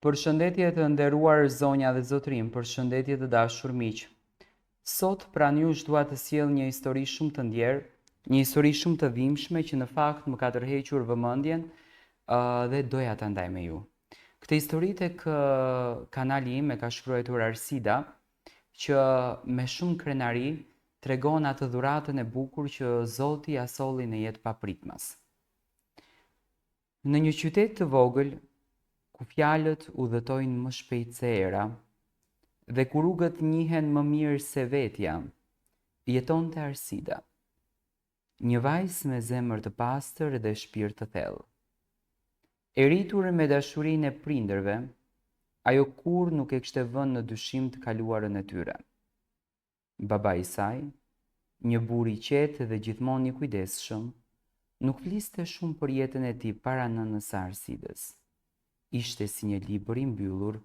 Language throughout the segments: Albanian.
Përshëndetje të nderuar zonja dhe zotrim, përshëndetje të dashur miq. Sot pranë jush dua të sjell një histori shumë të ndjerë, një histori shumë të dhimbshme që në fakt më ka tërhequr vëmendjen dhe doja ta ndaj me ju. Këtë histori tek kanali im e ka shkruar Arsida, që me shumë krenari tregon atë dhuratën e bukur që Zoti ja solli në jetë papritmas. Në një qytet të vogël, ku fjalët udhëtojnë më shpejt se era, dhe ku rrugët njihen më mirë se vetja, jetonte Arsida, një vajzë me zemër të pastër dhe shpirt të thellë. E rritur me dashurinë e prindërve, ajo kurrë nuk e kishte vënë në dyshim të kaluarën e tyre. Baba i saj, një burr i qetë dhe gjithmonë i kujdesshëm, nuk fliste shumë për jetën e tij para nënës së Arsidës. Ishte si një libër i mbyllur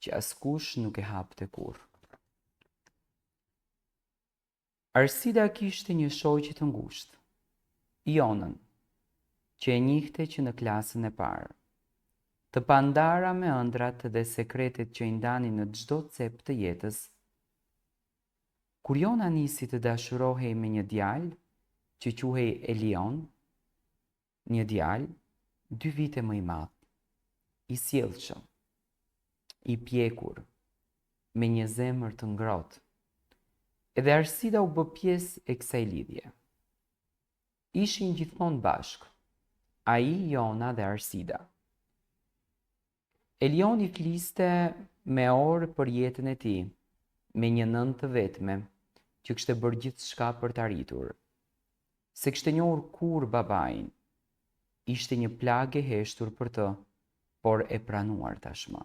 që askush nuk e hapte kurrë. Arsida kishte një shoqe të ngushtë, Ionën, që e njihte që në klasën e parë, të pandara me ëndrat dhe sekretet që i ndanin në çdo cep të jetës. Kur Iona nisi të dashurohej me një djalë që quhej Elion, një djalë 2 vite më i madh, i sjellshëm, i pjekur, me një zemër të ngrohtë, edhe Arsida u bë pjesë e kësaj lidhje. Ishin gjithmonë bashkë, ai, Iona dhe Arsida. Elioni fliste me orë për jetën e tij, me një nënë të vetme që kishte bërë gjithçka për të arritur. Se kishte njohur kurrë babain, ishte një plagë e heshtur për të, por e pranuar tashmë.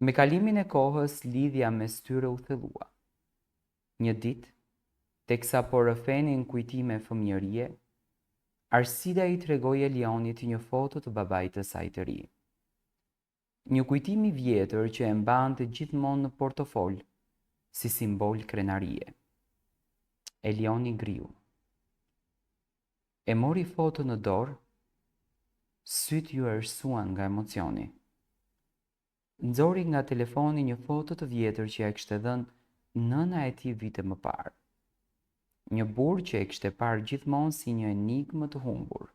Me kalimin e kohës, lidhja mes tyre u thellua. Një ditë, teksa po rrëfenin kujtime fëmijërie, Arsida i tregoi Elionit një foto të babait të saj të ri. Një kujtim i vjetër që e mbante gjithmonë në portofol, si simbol krenarie. Elioni ngriu. E mori foto në dorë, syt ju ersuan nga emocioni. Nxori nga telefoni një foto të vjetër që ja kishte dhënë nëna e tij vite më parë. Një burr që e kishte parë gjithmonë si një enigmë të humbur.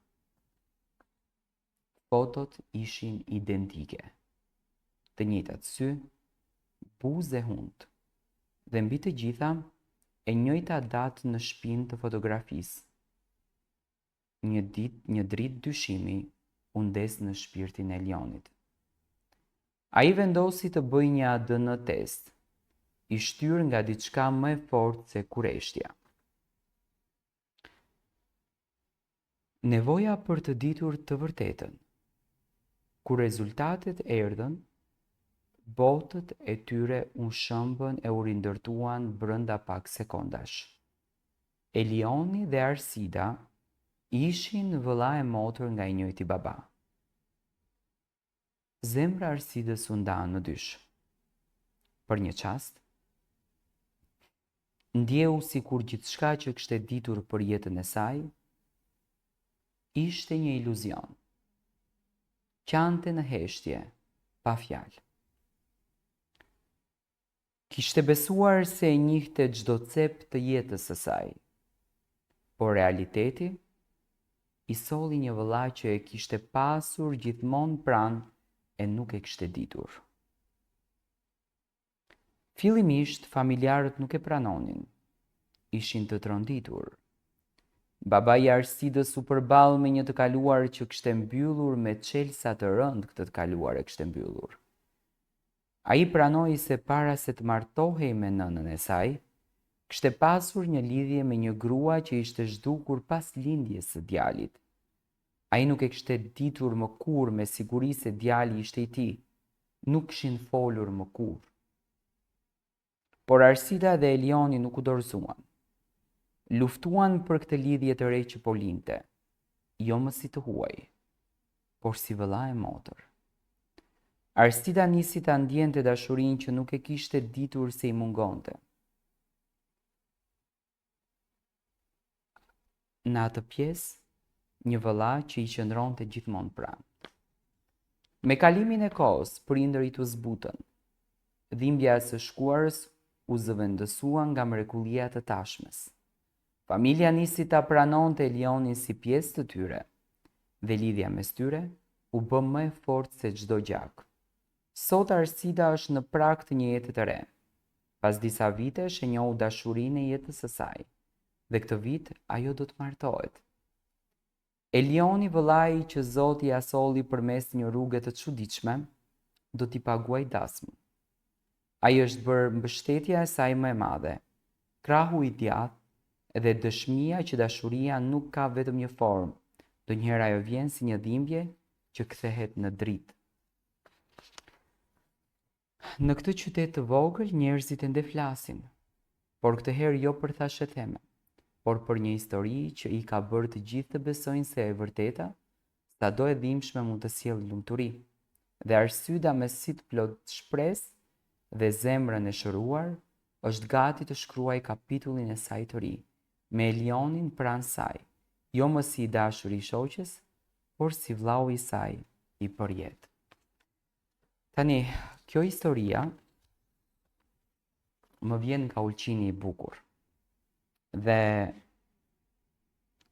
Fotot ishin identike. Të njëjtat sy, buzë e hund, dhe mbi të gjitha e njëjta datë në shpinë të fotografisë. Një dritë dyshimi u ndes në shpirtin e Elionit. Ai vendosi të bëjë një ADN test, i shtyr nga diçka më e fortë se kurreshtja. Nevoja për të ditur të vërtetën. Kur rezultatet erdhën, botët e tyre u shëmbën e u rindërtuan brenda pak sekondash. Elioni dhe Arsida ishin vëlla e motër nga i njëjti baba. Zemra Arsidës u nda në dysh. Për një çast, ndjeu sikur gjithçka që kishte ditur për jetën e saj ishte një iluzion. Qante në heshtje, pa fjalë. Kishte besuar se e njihte çdo cep të jetës së saj, por realiteti i solli një vëlla që e kishte pasur gjithmonë pranë e nuk e kishte ditur. Fillimisht familjarët nuk e pranonin, ishin të tronditur. Babai i Arsidës u përball me një të kaluar që kishte mbyllur me çelësa të rënd këtë të kaluar e kishte mbyllur. Ai pranoi se para se të martohej me nënën e saj, kishte pasur një lidhje me një grua që ishte zhdukur pas lindjes së djalit. Ai nuk e kishte ditur më kurrë me siguri se djali ishte i tij, nuk kishin folur më kurrë. Por Arsida dhe Elioni nuk u dorëzuan. Luftuan për këtë lidhje të re që po lindte, jo më si të huaj, por si vëlla e motër. Arsida nisi ta ndjente dashurinë që nuk e kishte ditur se i mungonte. Në atë pjesë, një vëlla që i qëndronte gjithmonë pranë. Me kalimin e kohës, prindërit u zbutën. Dhimbja e së shkuarës u zëvendësua nga mrekullia të tashmes. Familja nisi ta pranonte Elionin si pjesë të tyre, dhe lidhja mes tyre u bë më e fortë se çdo gjak. Sot Arsida është në prag të një jete të re. Pas disa vitesh e njohu dashurinë e jetës së saj, dhe këtë vit ajo do të martohet. Elioni, vëllai që Zoti ia solli përmes një rruge të çuditshme, do t'i paguaj dasmën. Ai është bërë mbështetja e saj më e madhe, krahu i djathtë dhe dëshmia që dashuria nuk ka vetëm një formë, ndonjëherë ajo vjen si një dhimbje që kthehet në dritë. Në këtë qytet të vogël njerëzit ende flasin, por këtë herë jo për thashe theme, por për një histori që i ka bërë të gjithë të besojnë se e vërteta, sado e dhimbshme mund të sjellë lumturi, dhe Arsyda me sy të plot shpresë dhe zemrën e shëruar është gati të shkruaj kapitullin e saj të ri, me Elionin pranë saj, jo më si i dashur i shoqes, por si vllau i saj i përjet. Tani, kjo historia më vjen nga Ulqini i bukur. Dhe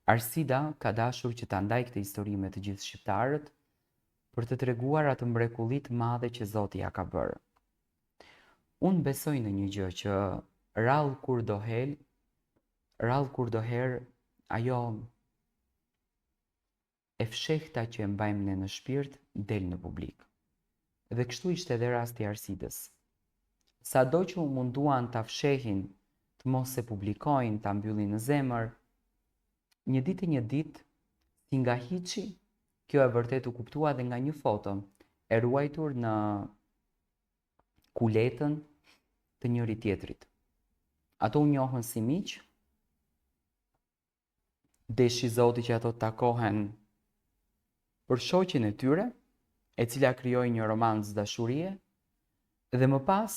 Arsida ka dashur që ta ndaj këtë histori me të gjithë shqiptarët për të treguar atë mrekulli të madhe që Zoti ja ka bërë. Unë besoj në një gjë që rrallë kur do herë ajo e fshehta që e mbajmë ne në shpirt del në publik. Dhe kështu ishte edhe rasti i Arsidës. Sado që u munduan ta fshehin, të mos e publikojnë, ta mbyllin në zemër, një ditë, si nga hiçi, kjo e vërtet u kuptua dhe nga një foto e ruajtur në kuletën të njëri tjetrit. Ato u njohën si miq, deshi Zoti që ato takohen për shoqen e tyre, e cila krijoi një romancë dashurie, dhe më pas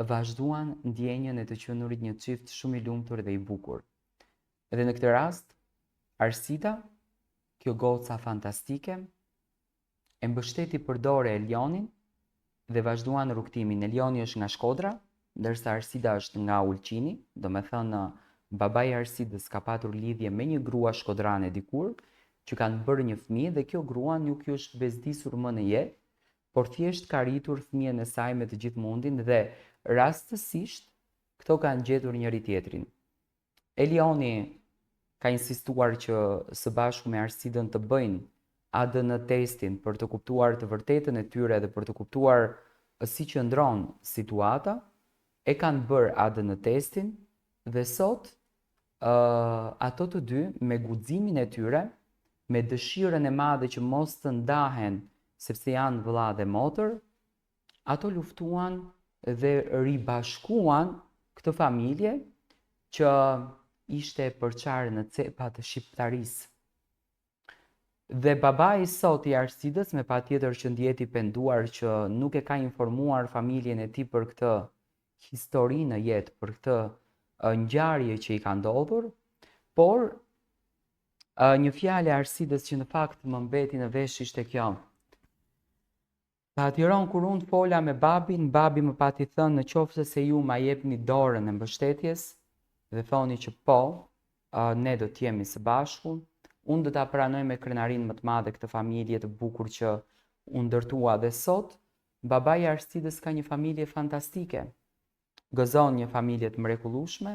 vazhduan ndjenjën e të qenurit një çift shumë i lumtur dhe i bukur. Dhe në këtë rast, Arsida, kjo goca fantastike, e mbështeti përdore Elionin dhe vazhduan rrugtimin. Elioni është nga Shkodra, ndërsa Arsida është nga Ulqini, do me thënë babai i Arsidës ka patur lidhje me një grua shkodrane dikur, që kanë bërë një fëmijë dhe kjo grua nuk ju është bezdisur më në jetë, por thjesht ka rritur fëmijën e saj me të gjithë mundin dhe rastësisht këto kanë gjetur njëri tjetrin. Elioni ka insistuar që së bashku me Arsidën të bëjnë ADN testin për të kuptuar të vërtetën e tyre dhe për të kuptuar si qëndron situata, e kanë bërë ADN testin dhe sot ato të dy me guximin e tyre, me dëshirën e madhe që mos të ndahen sepse janë vëlla dhe motër, ato luftuan dhe ribashkuan këtë familje që ishte përçarë në cepa të shqiptarisë. Dhe babai sot i Arsidës, me patjetër që ndjet i penduar që nuk e ka informuar familjen e tij për këtë histori në jetë, për këtë ngjarje që i ka ndodhur, por një fjalë e Arsidës që në fakt më mbeti në vesh ishte kjo. Patjetër kur unë fola me babin, babi më pati thënë në qoftë se ju ma jepni dorën e mbështetjes dhe thoni që po, ne do të jemi së bashku, unë do ta pranoj me krenarinë më të madhe këtë familje të bukur që u ndërtua dhe sot, babai i Arsidës ka një familje fantastike. Gëzon një familje të mrekullueshme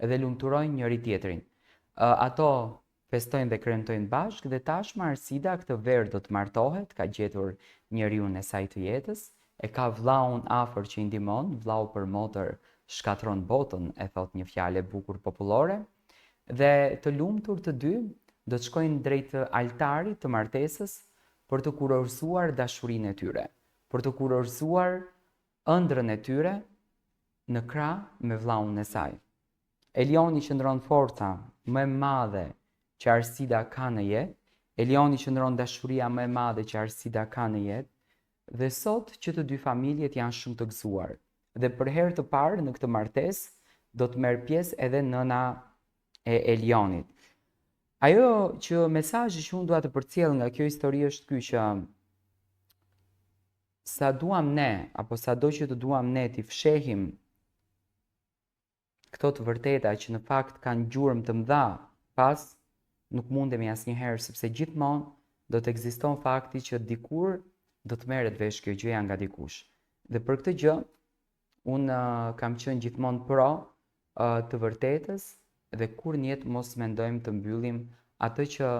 dhe lumturojnë njëri tjetrin. Ato festojnë dhe kremtojnë bashkë dhe tashmë Arsida këtë verë do të martohet, ka gjetur njeriun e saj të jetës, e ka vllaun afër që i ndihmon, vllau për motër shkatron botën, e thot një fjalë e bukur popullore, dhe të lumtur të dy do të shkojnë drejt altarit të martesës për të kurorzuar dashurinë e tyre, për të kurorzuar ëndrrën e tyre në krah me vllaun e saj. Elioni qëndron forca më e madhe që Arsida ka në jetë, Elioni qëndron dashuria më e madhe që Arsida ka në jetë, dhe sot që të dy familjet janë shumë të gëzuar. Dhe për herë të parë në këtë martesë do të merr pjesë edhe nëna e Elionit. Ajo që mesazhi që unë dua të përcjell nga kjo histori është ky, që sa duam ne, apo sa do që të duam ne t'i fshehim këto të vërteta që në fakt kanë gjurmë të mëdha pas, nuk mundemi asnjëherë sepse gjithmonë do të ekziston fakti që dikur do të merret vesh kjo gjëja nga dikush. Dhe për këtë gjë, unë kam qenë gjithmonë pro të vërtetës dhe kur në jetë mos mendojmë të mbyllim atë që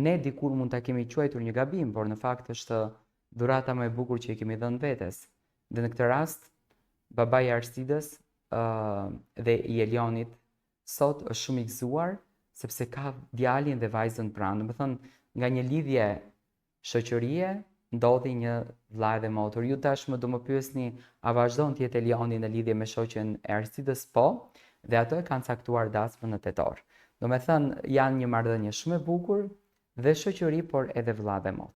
ne dikur mund ta kemi quajtur një gabim, por në fakt është dhurata më e bukur që i kemi dhënë vetes. Dhe në këtë rast, babai i Arsidës dhe i Elionit sot është shumë i gëzuar sepse ka djalin dhe vajzën pranë. Do të thonë, nga një lidhje shoqërie ndodhi një vëlla dhe motor. Ju tashmë do më pyesni a vazhdon të jetë Elioni në lidhje me shoqen e Arsidës? Po, dhe ato e kanë caktuar dasmën në tetor. Do me thënë, janë një marrëdhënie shumë e bukur dhe shoqëri, por edhe vëlla dhe motor.